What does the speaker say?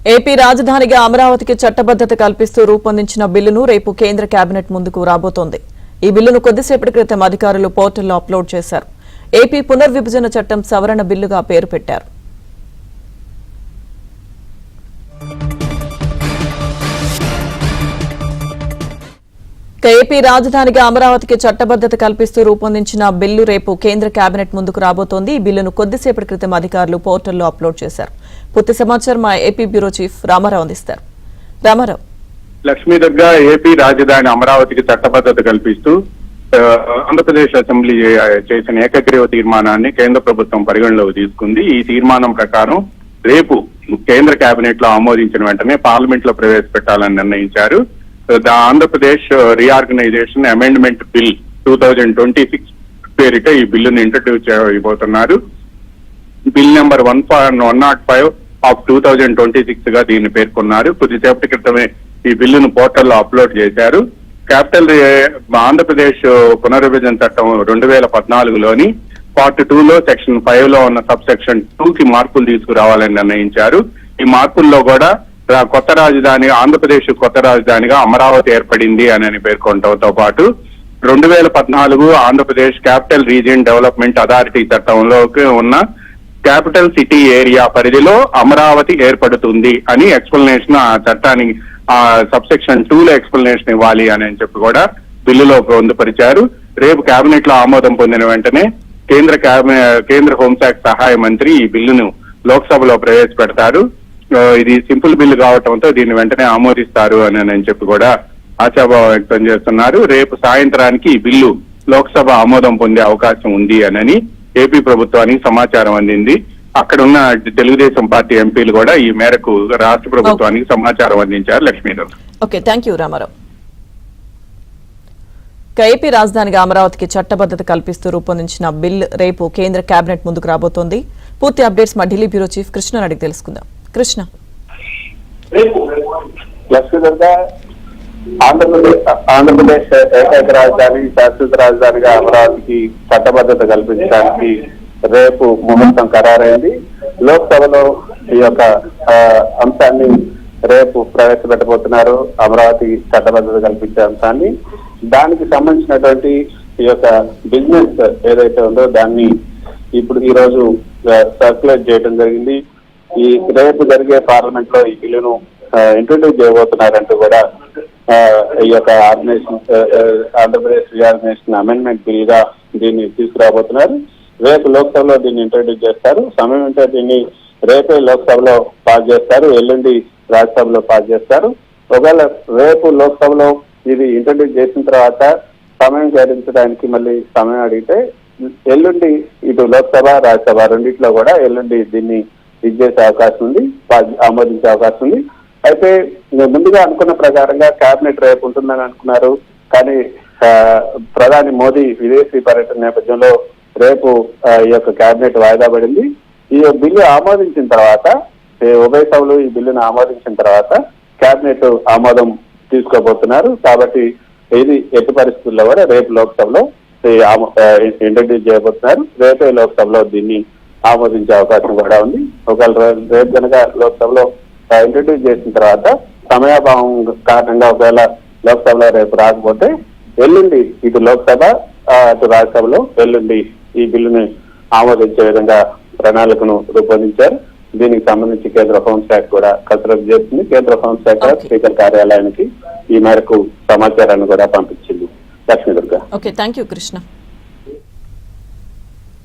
AP రాజధానిగా అమరావతికి చట్టబద్దత కల్పిస్తూ రూపొందించిన బిల్లును రేపు కేంద్ర కేబినెట్ ముందుకు రాబోతోంది. ఈ బిల్లును కొద్దిసేపటి క్రితం అధికారులు పోర్టల్లో అప్లోడ్ చేశారు. ఏపీ పునర్విభజన చట్టం సవరణ బిల్లుగా పేరు పెట్టారు. ఏపీ రాజధానిగా అమరావతికి చట్టబద్దత కల్పిస్తూ రూపొందించిన బిల్లు రేపు కేంద్ర కేబినెట్ ముందుకు రాబోతోంది. ఈ బిల్లును కొద్దిసేపటి క్రితం అధికారులు పోర్టల్లో అప్లోడ్ చేశారు. పూర్తి సమాచారం మా ఏపీ బ్యూరో చీఫ్ రామారావు అందిస్తారు. రామారావు. లక్ష్మీదుర్గ ఏపీ రాజధాని అమరావతికి చట్టబద్దత కల్పిస్తూ ఆంధ్రప్రదేశ్ అసెంబ్లీ చేసిన ఏకగ్రీవ తీర్మానాన్ని కేంద్ర ప్రభుత్వం పరిగణలోకి తీసుకుంది. ఈ తీర్మానం ప్రకారం రేపు కేంద్ర కేబినెట్ లో ఆమోదించిన వెంటనే పార్లమెంట్ లో ప్రవేశపెట్టాలని నిర్ణయించారు. ఆంధ్రప్రదేశ్ రీఆర్గనైజేషన్ అమెండ్మెంట్ బిల్ 2026 పేరిట ఈ బిల్లును ఇంట్రడ్యూస్ చేయబోతున్నారు. బిల్ నెంబర్ 105 ఆఫ్ 2026 గా దీన్ని పేర్కొన్నారు. కొద్దిసేపటి క్రితమే ఈ బిల్లును పోర్టల్లో అప్లోడ్ చేశారు. క్యాపిటల్ ఆంధ్రప్రదేశ్ పునర్విభజన చట్టం 2014లోని పార్ట్ 2లో సెక్షన్ 5 లో ఉన్న సబ్ సెక్షన్ 2 కి మార్పులు తీసుకురావాలని నిర్ణయించారు. ఈ మార్పుల్లో కూడా కొత్త రాజధాని ఆంధ్రప్రదేశ్ కొత్త రాజధానిగా అమరావతి ఏర్పడింది అని పేర్కొనడంతో పాటు 2014 Andhra Pradesh capital region development authority చట్టంలోకి ఉన్న క్యాపిటల్ సిటీ ఏరియా పరిధిలో అమరావతి ఏర్పడుతుంది అని ఎక్స్ప్లెనేషన్ ఆ చట్టానికి ఆ సబ్ సెక్షన్ 2లో ఎక్స్ప్లెనేషన్ ఇవ్వాలి అని చెప్పి కూడా బిల్లులో పొందుపరిచారు. రేపు కేబినెట్ లో ఆమోదం పొందిన వెంటనే కేంద్ర హోంశాఖ సహాయ మంత్రి ఈ బిల్లును లోక్సభలో ప్రవేశపెడతారు. ఇది సింపుల్ బిల్లు కావడంతో దీన్ని వెంటనే ఆమోదిస్తారు అని చెప్పి కూడా ఆశాభావం వ్యక్తం చేస్తున్నారు. రేపు సాయంత్రానికి ఈ బిల్లు లోక్సభ ఆమోదం పొందే అవకాశం ఉంది అని ఏపీ ప్రభుత్వానికి సమాచారం అందింది. అక్కడున్న తెలుగుదేశం పార్టీ ఎంపీలు కూడా ఈ మేరకు రాష్ట్ర ప్రభుత్వానికి సమాచారం అందించారు. Lakshmi Rao. Okay, thank you Rama Rao. AP రాజధానిగా అమరావతికి చట్టబద్దత కల్పిస్తూ రూపొందించిన బిల్ రేపు కేంద్ర కేబినెట్ ముందుకు రాబోతోంది. పూర్తి అప్డేట్స్ మా ఢిల్లీ బ్యూరో చీఫ్ కృష్ణ అడిగి తెలుసుకుందాం. కృష్ణ. ఆంధ్రప్రదేశ్ ఏకైక రాజధాని శాశ్వత రాజధానిగా అమరావతికి చట్టబద్దత కల్పించడానికి రేపు ముహూర్తం ఖరారైంది. లోక్సభలో ఈ యొక్క అంశాన్ని రేపు ప్రవేశపెట్టబోతున్నారు. అమరావతి చట్టబద్దత కల్పించే అంశాన్ని, దానికి సంబంధించినటువంటి ఈ యొక్క బిజినెస్ ఏదైతే ఉందో దాన్ని ఇప్పుడు ఈ రోజు సర్క్యులేట్ చేయడం జరిగింది. ఈ రేపు జరిగే పార్లమెంట్ లో ఈ బిల్లును ఇంట్రొడ్యూస్ చేయబోతున్నారంటూ కూడా ఈ యొక్క ఆంధ్రప్రదేశ్ రీఆర్గనైజేషన్ అమెండ్మెంట్ బిల్ గా దీన్ని తీసుకురాబోతున్నారు. రేపు లోక్సభలో దీన్ని ఇంట్రొడ్యూస్ చేస్తారు. సమయం ఉంటే దీన్ని రేపే లోక్సభలో పాస్ చేస్తారు, ఎల్లుండి రాజ్యసభలో పాస్ చేస్తారు. ఒకవేళ రేపు లోక్సభలో ఇది ఇంట్రొడ్యూస్ చేసిన తర్వాత సమయం కేటాయించడానికి మళ్ళీ సమయం అడిగితే ఎల్లుండి ఇటు లోక్సభ రాజ్యసభ రెండింటిలో కూడా ఎల్లుండి దీన్ని చేసే అవకాశం ఉంది, ఆమోదించే అవకాశం ఉంది. అయితే ముందుగా అనుకున్న ప్రకారంగా కేబినెట్ రేపు ఉంటుందని అనుకున్నారు. కానీ ప్రధాని మోదీ విదేశీ పర్యటన నేపథ్యంలో రేపు ఈ యొక్క కేబినెట్ వాయిదా పడింది. ఈ బిల్లు ఆమోదించిన తర్వాత ఉభయ సభలు ఈ బిల్లును ఆమోదించిన తర్వాత కేబినెట్ ఆమోదం తీసుకోబోతున్నారు. కాబట్టి ఇది ఎట్టి పరిస్థితుల్లో కూడా రేపు లోక్సభలో ఇంట్రడ్యూస్ చేయబోతున్నారు. రేపే లోక్సభలో దీన్ని ఆమోదించే అవకాశం కూడా ఉంది. ఒకవేళ రేపు కనుక లోక్సభలో ఇంట్రడ్యూస్ చేసిన తర్వాత సమయాభావం కారణంగా ఒకవేళ లోక్సభలో రేపు రాకపోతే ఎల్లుండి ఇటు లోక్సభ అటు రాజ్యసభలో ఎల్లుండి ఈ బిల్లుని ఆమోదించే విధంగా ప్రణాళికను రూపొందించారు. దీనికి సంబంధించి కేంద్ర హోంశాఖ కూడా కసరత్తు చేస్తుంది. కేంద్ర హోంశాఖ స్పీకర్ కార్యాలయానికి ఈ మేరకు సమాచారాన్ని కూడా పంపించింది. Lakshmi Durga. Okay, thank you Krishna.